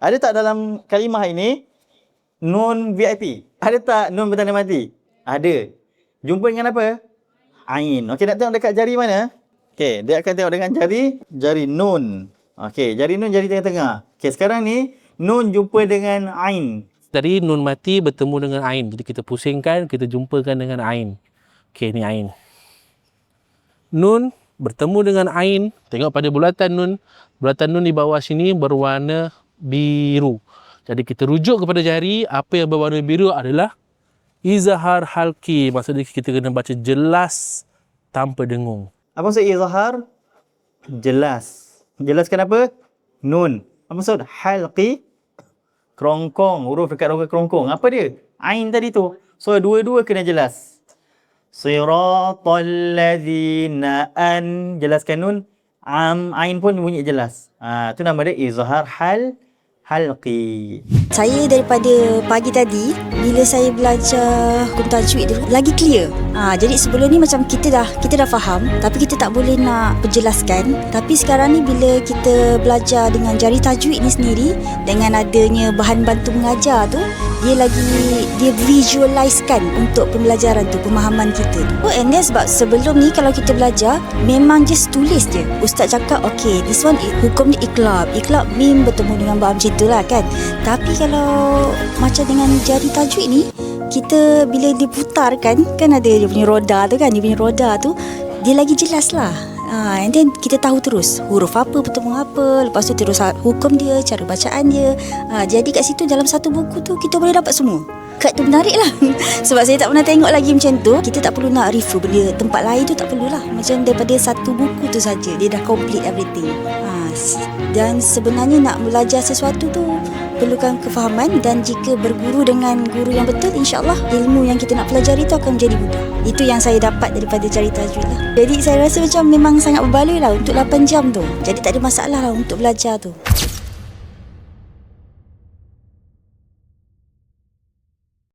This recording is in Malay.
Ada tak dalam kalimah ini nun VIP? Ada tak nun bertanda mati? Ada. Jumpa dengan apa? Ain. Okey, nak tengok dekat jari mana? Okey, dia akan tengok dengan jari nun. Okey, jari nun jari tengah-tengah. Okey, sekarang ni nun jumpa dengan ain. Dari nun mati bertemu dengan ain. Jadi kita pusingkan, kita jumpakan dengan ain. Okey, ni ain. Nun bertemu dengan ain. Tengok pada bulatan nun. Bulatan nun di bawah sini berwarna biru. Jadi kita rujuk kepada jari, apa yang berwarna biru adalah izhar halqi. Maksudnya kita kena baca jelas tanpa dengung. Apa maksud izhar? Jelas. Jelaskan apa? Nun. Apa maksud halqi? Kerongkong, huruf dekat rongga kerongkong. Apa dia? Ain tadi tu. So dua-dua kena jelas. Siratal ladzina an, jelaskan nun. Ain pun bunyi jelas. Tu nama dia izhar halqi. Saya daripada pagi tadi, bila saya belajar hukum tajwid tu, lagi clear. Jadi sebelum ni macam kita dah faham, tapi kita tak boleh nak perjelaskan. Tapi sekarang ni bila kita belajar dengan jari tajwid ni sendiri, dengan adanya bahan bantu mengajar tu, dia visualizekan untuk pembelajaran tu, pemahaman kita tu. And then sebab sebelum ni kalau kita belajar, memang just tulis je. Ustaz cakap, okay, this one hukum ni iqlab. Iqlab mim bertemu dengan ba, macam itulah kan. Tapi kalau macam dengan jari tajwid ni, kita bila diputarkan, kan ada dia punya roda tu kan, dia lagi jelas lah. And then kita tahu terus huruf apa bertemu apa, lepas tu terus hukum dia, cara bacaan dia. Jadi kat situ dalam satu buku tu kita boleh dapat semua. Kad tu menarik lah. Sebab saya tak pernah tengok lagi macam tu. Kita tak perlu nak refer benda tempat lain tu, tak perlulah. Macam daripada satu buku tu saja, dia dah complete everything. Dan sebenarnya nak belajar sesuatu tu perlukan kefahaman, dan jika berguru dengan guru yang betul, insyaAllah ilmu yang kita nak pelajari tu akan menjadi mudah. Itu yang saya dapat daripada cari tajwid lah. Jadi saya rasa macam memang sangat berbaloi lah untuk 8 jam tu. Jadi tak ada masalah lah untuk belajar tu.